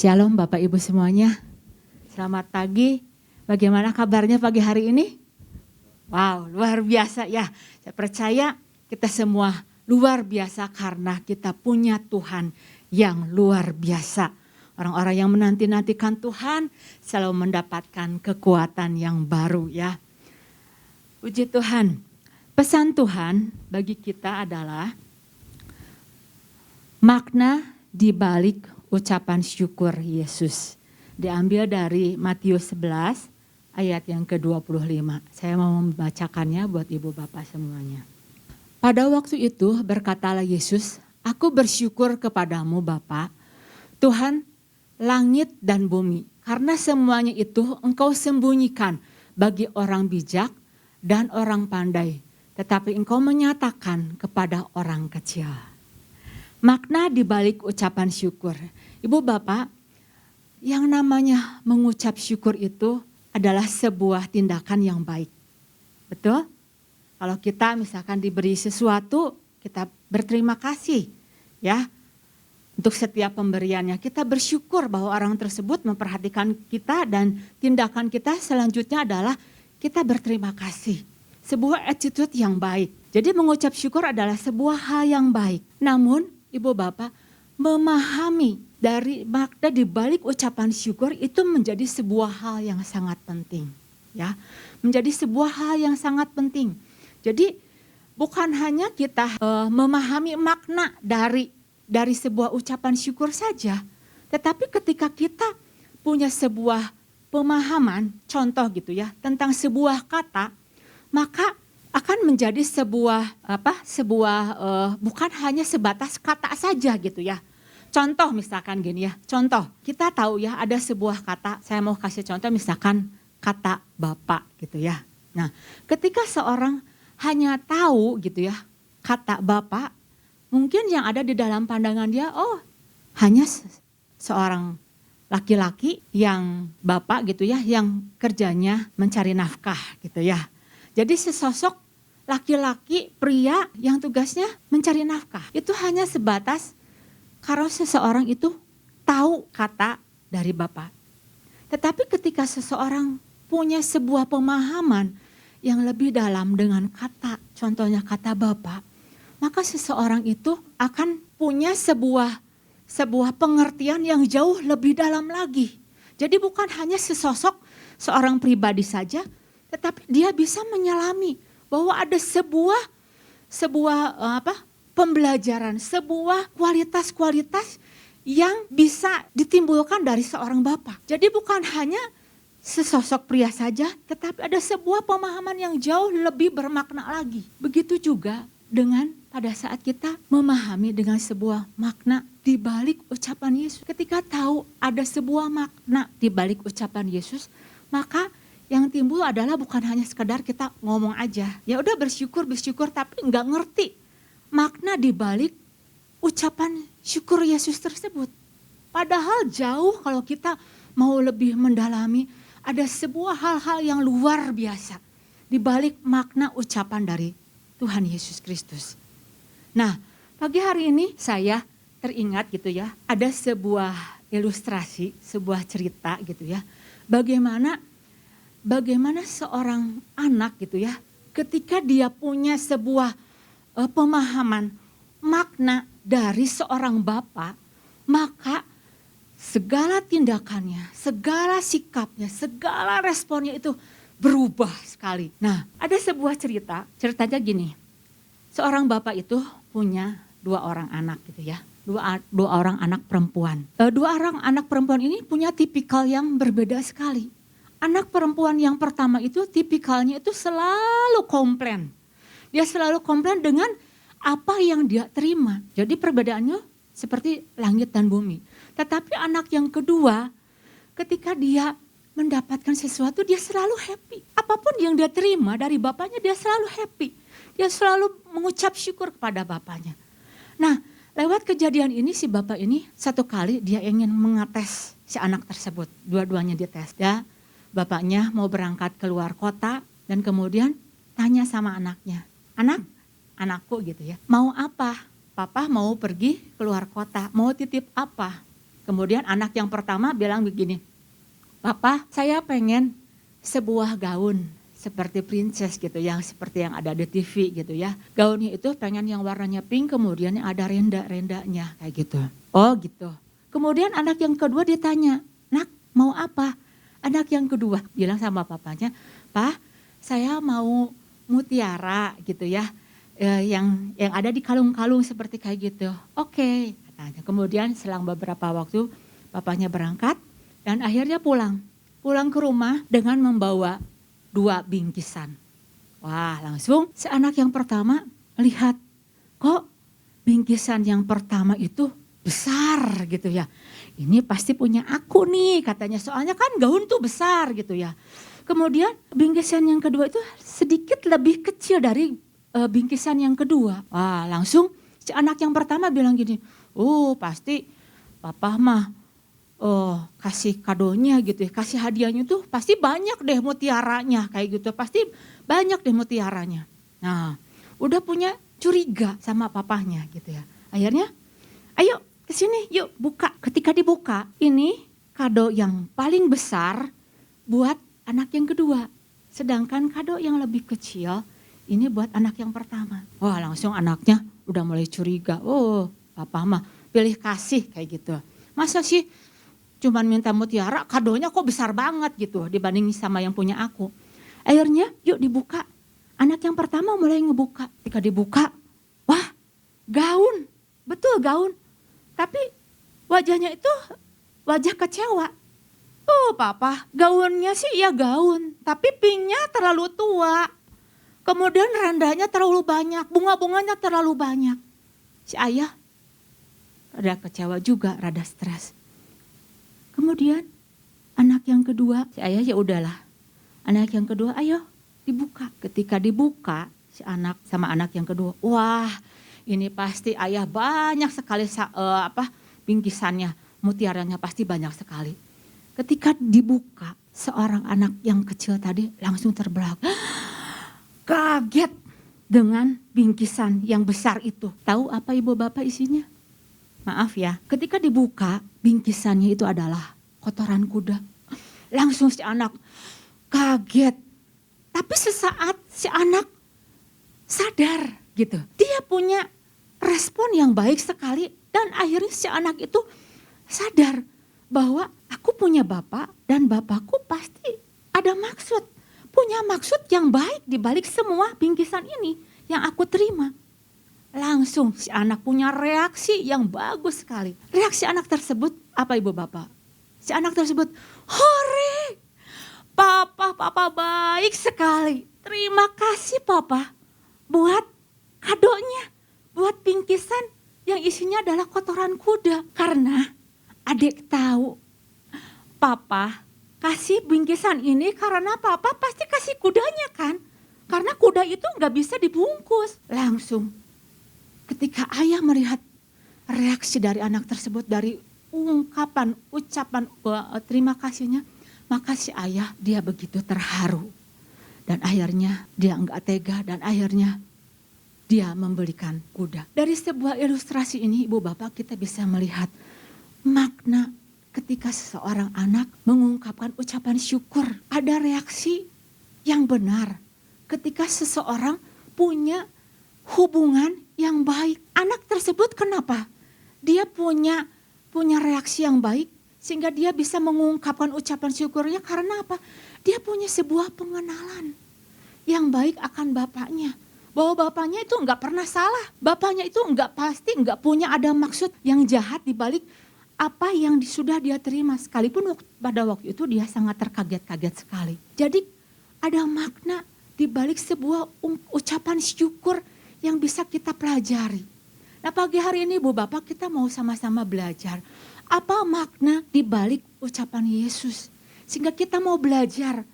Shalom Bapak Ibu semuanya. Selamat pagi. Bagaimana kabarnya pagi hari ini? Wow, luar biasa ya. Saya percaya kita semua luar biasa karena kita punya Tuhan yang luar biasa. Orang-orang yang menanti-nantikan Tuhan selalu mendapatkan kekuatan yang baru ya. Puji Tuhan. Pesan Tuhan bagi kita adalah makna di balik ucapan syukur Yesus. Diambil dari Matius 11 ayat yang ke-25. Saya mau membacakannya buat ibu bapak semuanya. Pada waktu itu berkatalah Yesus, "Aku bersyukur kepadamu Bapa, Tuhan langit dan bumi, karena semuanya itu Engkau sembunyikan bagi orang bijak dan orang pandai, tetapi Engkau menyatakan kepada orang kecil." Makna di balik ucapan syukur. Ibu bapak, yang namanya mengucap syukur itu adalah sebuah tindakan yang baik. Betul? Kalau kita misalkan diberi sesuatu, kita berterima kasih ya. Untuk setiap pemberiannya, kita bersyukur bahwa orang tersebut memperhatikan kita dan tindakan kita selanjutnya adalah kita berterima kasih. Sebuah attitude yang baik. Jadi mengucap syukur adalah sebuah hal yang baik. Namun ibu bapak memahami dari makna di balik ucapan syukur itu menjadi sebuah hal yang sangat penting. Ya, menjadi sebuah hal yang sangat penting. Jadi bukan hanya kita memahami makna dari sebuah ucapan syukur saja. Tetapi ketika kita punya sebuah pemahaman, contoh gitu ya, tentang sebuah kata, maka akan menjadi bukan hanya sebatas kata saja gitu ya. Contoh misalkan gini ya, contoh kita tahu ya ada sebuah kata, saya mau kasih contoh misalkan kata Bapak gitu ya. Nah ketika seorang hanya tahu gitu ya kata Bapak, mungkin yang ada di dalam pandangan dia, oh hanya seorang laki-laki yang Bapak gitu ya, yang kerjanya mencari nafkah gitu ya. Jadi sesosok laki-laki pria yang tugasnya mencari nafkah. Itu hanya sebatas kalau seseorang itu tahu kata dari Bapak. Tetapi ketika seseorang punya sebuah pemahaman yang lebih dalam dengan kata, contohnya kata Bapak, maka seseorang itu akan punya sebuah pengertian yang jauh lebih dalam lagi. Jadi bukan hanya sesosok seorang pribadi saja, tetapi dia bisa menyelami bahwa ada sebuah pembelajaran, sebuah kualitas-kualitas yang bisa ditimbulkan dari seorang bapak. Jadi bukan hanya sesosok pria saja, tetapi ada sebuah pemahaman yang jauh lebih bermakna lagi. Begitu juga dengan pada saat kita memahami dengan sebuah makna di balik ucapan Yesus. Ketika tahu ada sebuah makna di balik ucapan Yesus, maka yang timbul adalah bukan hanya sekedar kita ngomong aja. Ya udah bersyukur tapi nggak ngerti makna di balik ucapan syukur Yesus tersebut. Padahal jauh kalau kita mau lebih mendalami, ada sebuah hal-hal yang luar biasa di balik makna ucapan dari Tuhan Yesus Kristus. Nah, pagi hari ini saya teringat gitu ya, ada sebuah ilustrasi, sebuah cerita gitu ya. Bagaimana seorang anak gitu ya, ketika dia punya sebuah pemahaman makna dari seorang bapak, maka segala tindakannya, segala sikapnya, segala responnya itu berubah sekali. Nah, ada sebuah ceritanya gini. Seorang bapak itu punya 2 orang anak gitu ya. Dua orang anak perempuan. 2 orang anak perempuan ini punya tipikal yang berbeda sekali. Anak perempuan yang pertama itu tipikalnya itu selalu komplain. Dia selalu komplain dengan apa yang dia terima. Jadi perbedaannya seperti langit dan bumi. Tetapi anak yang kedua, ketika dia mendapatkan sesuatu, dia selalu happy. Apapun yang dia terima dari bapaknya, dia selalu happy. Dia selalu mengucap syukur kepada bapaknya. Nah, lewat kejadian ini si bapak ini satu kali dia ingin mengetes si anak tersebut. Dua-duanya dites ya. Bapaknya mau berangkat keluar kota dan kemudian tanya sama anaknya. Anakku gitu ya, mau apa? Papa mau pergi keluar kota, mau titip apa? Kemudian anak yang pertama bilang begini, Papa, saya pengen sebuah gaun seperti princess gitu, yang seperti yang ada di TV gitu ya. Gaunnya itu pengen yang warnanya pink, kemudian ada renda-rendanya kayak gitu. Oh gitu. Kemudian anak yang kedua ditanya, nak mau apa? Anak yang kedua bilang sama papanya, Pak, saya mau mutiara gitu ya, yang ada di kalung-kalung seperti kayak gitu. Oke, katanya. Kemudian selang beberapa waktu papanya berangkat dan akhirnya pulang ke rumah dengan membawa 2 bingkisan. Wah, langsung si anak yang pertama lihat, kok bingkisan yang pertama itu besar gitu ya. Ini pasti punya aku nih katanya, soalnya kan gaun tuh besar gitu ya. Kemudian bingkisan yang kedua itu sedikit lebih kecil dari bingkisan yang kedua. Wah, langsung si anak yang pertama bilang gini, pasti papa mah kasih kadonya gitu ya, kasih hadiahnya tuh pasti banyak deh mutiaranya kayak gitu, pasti banyak deh mutiaranya. Nah, udah punya curiga sama papahnya gitu ya. Akhirnya, ayo kesini yuk buka. Ketika dibuka, ini kado yang paling besar buat anak yang kedua. Sedangkan kado yang lebih kecil ini buat anak yang pertama. Wah, langsung anaknya udah mulai curiga. Papa mah pilih kasih kayak gitu. Masa sih cuman minta mutiara, kadonya kok besar banget gitu dibanding sama yang punya aku. Akhirnya yuk dibuka. Anak yang pertama mulai ngebuka. Ketika dibuka, wah gaun, betul gaun. Tapi wajahnya itu wajah kecewa. Papa, gaunnya sih ya gaun, tapi pinknya terlalu tua. Kemudian rendahnya terlalu banyak, bunga-bunganya terlalu banyak. Si ayah rada kecewa juga, rada stres. Kemudian anak yang kedua, si ayah ya udahlah. Anak yang kedua, ayo dibuka. Ketika dibuka, si anak sama anak yang kedua, wah ini pasti ayah banyak sekali bingkisannya, mutiaranya pasti banyak sekali. Ketika dibuka, seorang anak yang kecil tadi langsung terbelalak. Kaget dengan bingkisan yang besar itu. Tahu apa ibu bapak isinya? Maaf ya, ketika dibuka bingkisannya itu adalah kotoran kuda. Langsung si anak kaget. Tapi sesaat si anak sadar gitu. Dia punya respon yang baik sekali dan akhirnya si anak itu sadar bahwa aku punya bapak dan bapakku pasti ada maksud. Punya maksud yang baik di balik semua bingkisan ini yang aku terima. Langsung si anak punya reaksi yang bagus sekali. Reaksi anak tersebut apa ibu bapak? Si anak tersebut, hore, papa baik sekali. Terima kasih papa buat kadonya, buat bingkisan yang isinya adalah kotoran kuda. Karena adik tahu papa kasih bingkisan ini karena papa pasti kasih kudanya kan. Karena kuda itu gak bisa dibungkus. Langsung ketika ayah melihat reaksi dari anak tersebut, dari ungkapan, ucapan terima kasihnya, maka si ayah dia begitu terharu. Dan akhirnya dia enggak tega dan akhirnya dia membelikan kuda. Dari sebuah ilustrasi ini ibu bapak kita bisa melihat makna ketika seseorang anak mengungkapkan ucapan syukur. Ada reaksi yang benar ketika seseorang punya hubungan yang baik. Anak tersebut kenapa? Dia punya reaksi yang baik sehingga dia bisa mengungkapkan ucapan syukurnya karena apa? Dia punya sebuah pengenalan yang baik akan bapaknya. Bahwa bapaknya itu enggak pernah salah. Bapaknya itu enggak punya ada maksud yang jahat di balik apa yang sudah dia terima. Sekalipun pada waktu itu dia sangat terkaget-kaget sekali. Jadi ada makna di balik sebuah ucapan syukur yang bisa kita pelajari. Nah pagi hari ini ibu bapak kita mau sama-sama belajar. Apa makna di balik ucapan Yesus. Sehingga kita mau belajar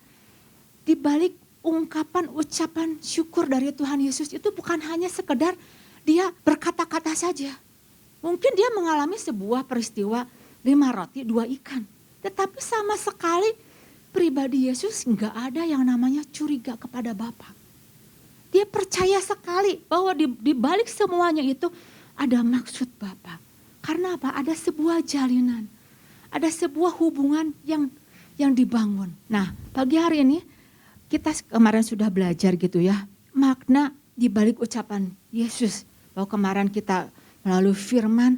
di balik ungkapan ucapan syukur dari Tuhan Yesus itu bukan hanya sekedar dia berkata-kata saja. Mungkin dia mengalami sebuah peristiwa 5 roti 2 ikan. Tetapi sama sekali pribadi Yesus enggak ada yang namanya curiga kepada Bapa. Dia percaya sekali bahwa di balik semuanya itu ada maksud Bapa. Karena apa? Ada sebuah jalinan. Ada sebuah hubungan yang dibangun. Nah, pagi hari ini kita kemarin sudah belajar gitu ya, makna di balik ucapan Yesus. Bahwa kemarin kita melalui firman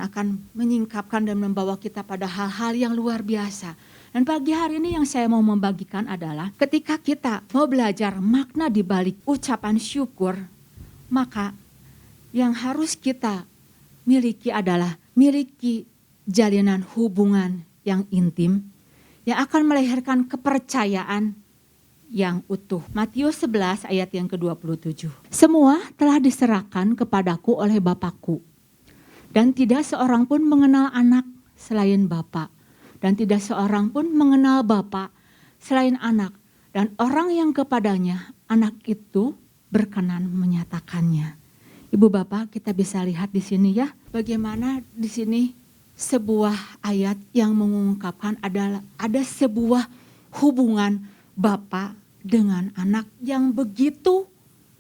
akan menyingkapkan dan membawa kita pada hal-hal yang luar biasa. Dan pagi hari ini yang saya mau membagikan adalah ketika kita mau belajar makna di balik ucapan syukur, maka yang harus kita miliki adalah miliki jalinan hubungan yang intim yang akan melahirkan kepercayaan yang utuh. Matius 11 ayat yang ke-27. Semua telah diserahkan kepadaku oleh Bapakku. Dan tidak seorang pun mengenal anak selain Bapa. Dan tidak seorang pun mengenal Bapa selain anak. Dan orang yang kepadanya anak itu berkenan menyatakannya. Ibu Bapak, kita bisa lihat di sini ya, bagaimana di sini sebuah ayat yang mengungkapkan adalah ada sebuah hubungan Bapa dengan anak yang begitu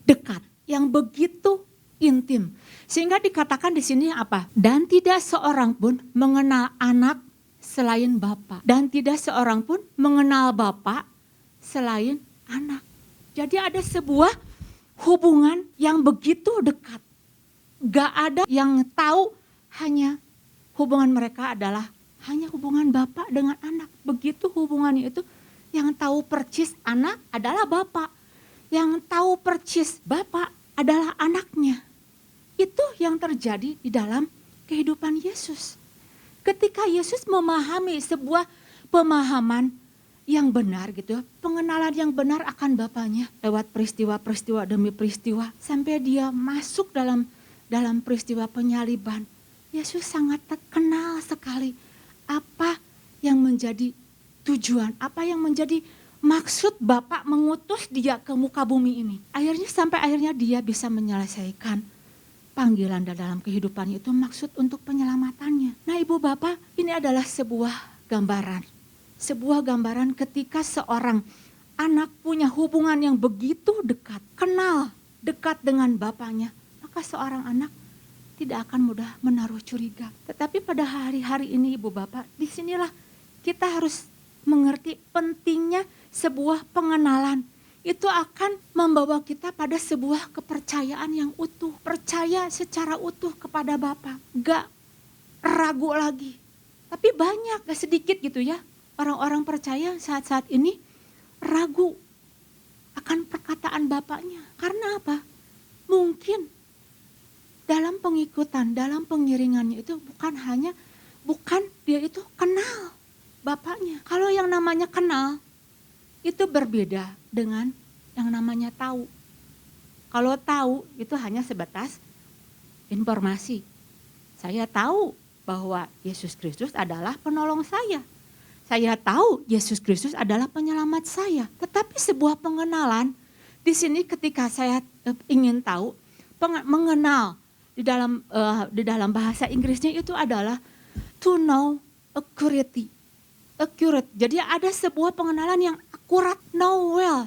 dekat, yang begitu intim. Sehingga dikatakan di sini apa? Dan tidak seorang pun mengenal anak selain Bapa. Dan tidak seorang pun mengenal Bapa selain anak. Jadi ada sebuah hubungan yang begitu dekat. Gak ada yang tahu, hanya hubungan mereka adalah hanya hubungan Bapa dengan anak. Begitu hubungannya itu, yang tahu percis anak adalah Bapa. Yang tahu percis Bapa adalah anaknya. Itu yang terjadi di dalam kehidupan Yesus. Ketika Yesus memahami sebuah pemahaman yang benar gitu, pengenalan yang benar akan Bapanya lewat peristiwa-peristiwa demi peristiwa sampai dia masuk dalam peristiwa penyaliban. Yesus sangat terkenal sekali apa yang menjadi tujuan, apa yang menjadi maksud Bapa mengutus dia ke muka bumi ini. Akhirnya dia bisa menyelesaikan panggilan dalam kehidupannya itu, maksud untuk penyelamatannya. Nah Ibu Bapak, ini adalah sebuah gambaran. Sebuah gambaran ketika seorang anak punya hubungan yang begitu dekat, kenal dekat dengan bapaknya, maka seorang anak tidak akan mudah menaruh curiga. Tetapi pada hari-hari ini Ibu Bapak, disinilah kita harus mengerti pentingnya sebuah pengenalan. Itu akan membawa kita pada sebuah kepercayaan yang utuh. Percaya secara utuh kepada Bapa. Gak ragu lagi. Tapi banyak, gak sedikit gitu ya. Orang-orang percaya saat-saat ini ragu akan perkataan Bapaknya. Karena apa? Mungkin dalam pengikutan, dalam pengiringannya itu bukan dia itu kenal Bapaknya. Kalau yang namanya kenal, itu berbeda dengan yang namanya tahu. Kalau tahu itu hanya sebatas informasi. Saya tahu bahwa Yesus Kristus adalah penolong saya. Saya tahu Yesus Kristus adalah penyelamat saya. Tetapi sebuah pengenalan, di sini ketika saya ingin tahu, mengenal di dalam bahasa Inggrisnya itu adalah to know accurately. Accurate. Jadi ada sebuah pengenalan yang akurat, know well.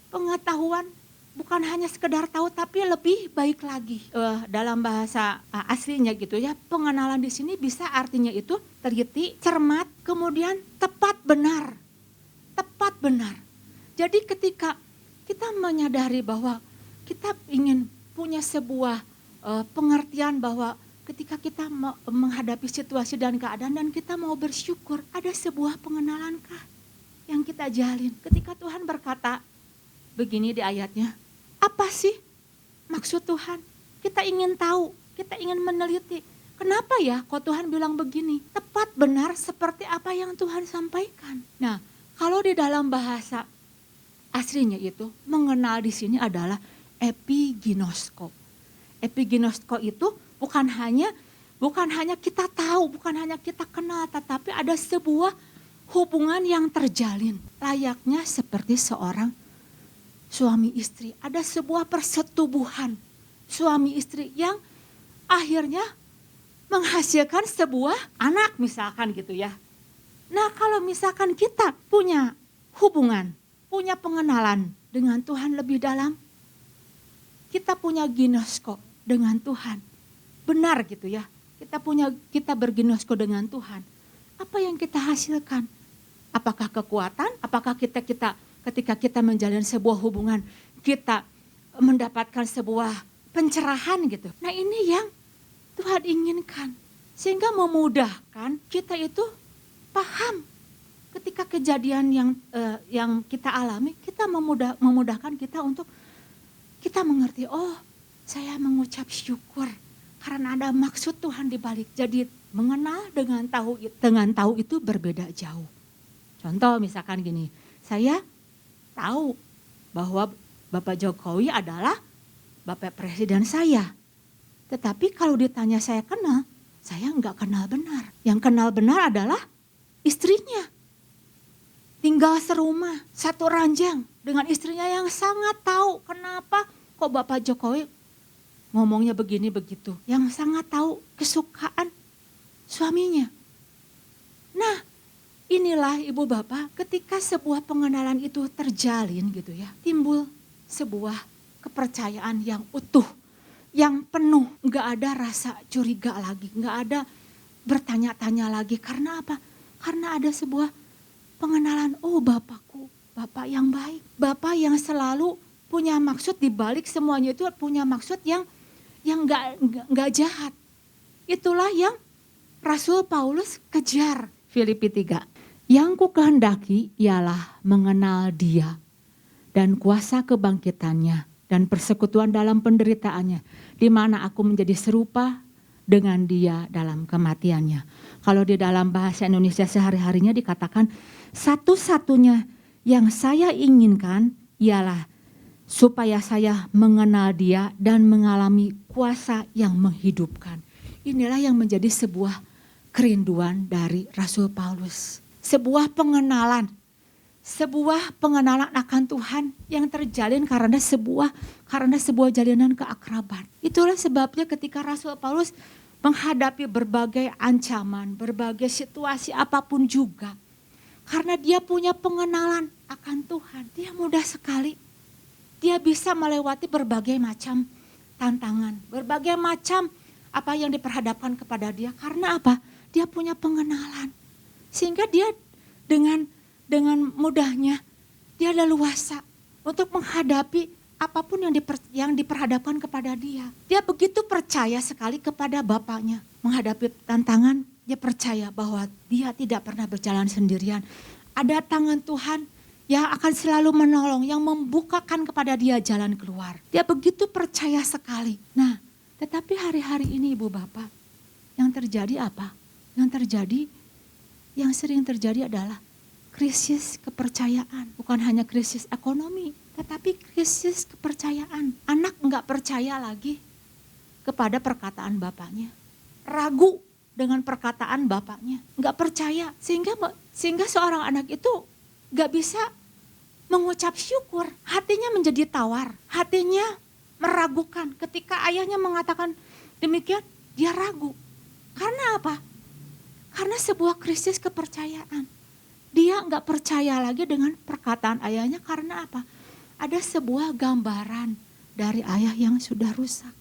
Pengetahuan bukan hanya sekedar tahu, tapi lebih baik lagi. Dalam bahasa aslinya gitu ya, pengenalan di sini bisa artinya itu teliti, cermat, kemudian tepat benar. Tepat benar. Jadi ketika kita menyadari bahwa kita ingin punya sebuah pengertian bahwa ketika kita menghadapi situasi dan keadaan dan kita mau bersyukur, ada sebuah pengenalankah yang kita jalin. Ketika Tuhan berkata begini di ayatnya, apa sih maksud Tuhan? Kita ingin tahu, kita ingin meneliti. Kenapa ya kok Tuhan bilang begini? Tepat benar seperti apa yang Tuhan sampaikan. Nah, kalau di dalam bahasa aslinya itu mengenal di sini adalah epiginosko. Epiginosko itu bukan hanya kita tahu, bukan hanya kita kenal, tetapi ada sebuah hubungan yang terjalin. Layaknya seperti seorang suami istri. Ada sebuah persetubuhan suami istri yang akhirnya menghasilkan sebuah anak misalkan gitu ya. Nah kalau misalkan kita punya hubungan, punya pengenalan dengan Tuhan lebih dalam, kita punya ginosko dengan Tuhan. Benar gitu ya. kita berginosko dengan Tuhan, apa yang kita hasilkan? Apakah kekuatan? Apakah ketika kita menjalin sebuah hubungan, kita mendapatkan sebuah pencerahan gitu. Nah ini yang Tuhan inginkan. Sehingga memudahkan kita itu paham ketika kejadian yang kita alami, kita memudahkan kita untuk kita mengerti, oh saya mengucap syukur karena ada maksud Tuhan di balik. Jadi mengenal dengan tahu itu berbeda jauh. Contoh misalkan gini, saya tahu bahwa Bapak Jokowi adalah Bapak Presiden saya. Tetapi kalau ditanya saya kenal, saya enggak kenal benar. Yang kenal benar adalah istrinya. Tinggal serumah, satu ranjang dengan istrinya yang sangat tahu kenapa kok Bapak Jokowi ngomongnya begini begitu. Yang sangat tahu kesukaan suaminya. Nah, inilah Ibu Bapak, ketika sebuah pengenalan itu terjalin gitu ya, timbul sebuah kepercayaan yang utuh, yang penuh, nggak ada rasa curiga lagi, nggak ada bertanya-tanya lagi. Karena apa? Karena ada sebuah pengenalan, oh Bapakku, Bapak yang baik, Bapak yang selalu punya maksud di balik semuanya itu, punya maksud yang nggak jahat. Itulah yang Rasul Paulus kejar. Filipi 3. Yang ku kehendaki ialah mengenal Dia dan kuasa kebangkitannya dan persekutuan dalam penderitaannya, di mana aku menjadi serupa dengan Dia dalam kematiannya. Kalau di dalam bahasa Indonesia sehari-harinya dikatakan, satu-satunya yang saya inginkan ialah supaya saya mengenal Dia dan mengalami kuasa yang menghidupkan. Inilah yang menjadi sebuah kerinduan dari Rasul Paulus. Sebuah pengenalan akan Tuhan yang terjalin karena sebuah jalinan keakraban. Itulah sebabnya ketika Rasul Paulus menghadapi berbagai ancaman, berbagai situasi apapun juga, karena dia punya pengenalan akan Tuhan, dia mudah sekali. Dia bisa melewati berbagai macam tantangan, berbagai macam apa yang diperhadapkan kepada dia. Karena apa? Dia punya pengenalan. Sehingga dia dengan mudahnya dia leluasa untuk menghadapi apapun yang diperhadapkan kepada dia. Dia begitu percaya sekali kepada Bapaknya. Menghadapi tantangan, dia percaya bahwa dia tidak pernah berjalan sendirian. Ada tangan Tuhan yang akan selalu menolong, yang membukakan kepada dia jalan keluar. Dia begitu percaya sekali. Nah, tetapi hari-hari ini Ibu Bapak, yang terjadi apa? Yang sering terjadi adalah krisis kepercayaan. Bukan hanya krisis ekonomi, tetapi krisis kepercayaan. Anak enggak percaya lagi kepada perkataan bapaknya. Ragu dengan perkataan bapaknya. Enggak percaya. Sehingga seorang anak itu enggak bisa mengucap syukur. Hatinya menjadi tawar. Hatinya meragukan. Ketika ayahnya mengatakan demikian, dia ragu. Karena apa? Karena sebuah krisis kepercayaan. Dia enggak percaya lagi dengan perkataan ayahnya karena apa? Ada sebuah gambaran dari ayah yang sudah rusak.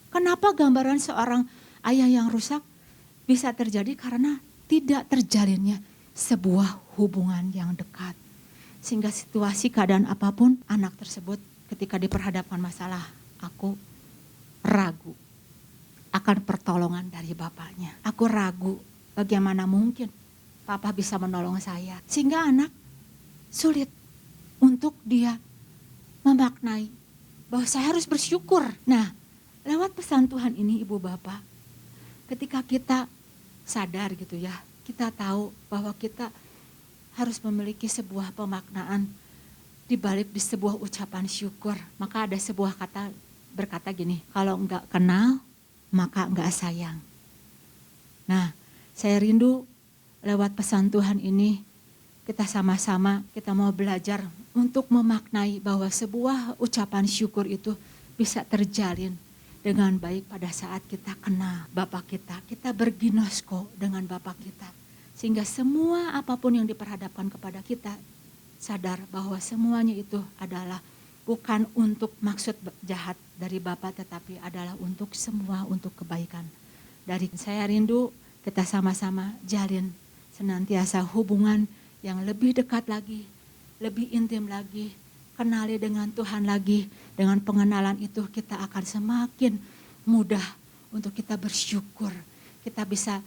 Kenapa gambaran seorang ayah yang rusak bisa terjadi? Karena tidak terjalinnya sebuah hubungan yang dekat. Sehingga situasi keadaan apapun anak tersebut ketika diperhadapkan masalah, aku ragu akan pertolongan dari bapaknya. Aku ragu bagaimana mungkin papa bisa menolong saya. Sehingga anak sulit untuk dia memaknai bahwa saya harus bersyukur. Nah, lewat pesan Tuhan ini Ibu Bapak, ketika kita sadar gitu ya, kita tahu bahwa kita harus memiliki sebuah pemaknaan di balik di sebuah ucapan syukur. Maka ada sebuah kata berkata gini, kalau enggak kenal maka enggak sayang. Nah, saya rindu lewat pesan Tuhan ini kita sama-sama kita mau belajar untuk memaknai bahwa sebuah ucapan syukur itu bisa terjalin dengan baik pada saat kita kenal Bapak kita berginosko dengan Bapak kita. Sehingga semua apapun yang diperhadapkan kepada kita sadar bahwa semuanya itu adalah bukan untuk maksud jahat dari Bapak tetapi adalah untuk semua untuk kebaikan Dari saya rindu kita sama-sama jalin senantiasa hubungan yang lebih dekat lagi, lebih intim lagi, kenali dengan Tuhan lagi. Dengan pengenalan itu kita akan semakin mudah untuk kita bersyukur. Kita bisa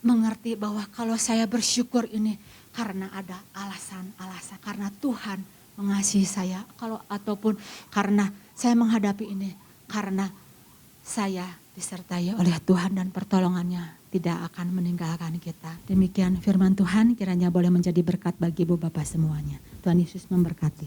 mengerti bahwa kalau saya bersyukur ini karena ada alasan-alasan, karena Tuhan mengasihi saya, ataupun karena saya menghadapi ini karena saya disertai oleh Tuhan dan pertolongannya tidak akan meninggalkan kita. Demikian firman Tuhan, kiranya boleh menjadi berkat bagi ibu bapak semuanya. Tuhan Yesus memberkati.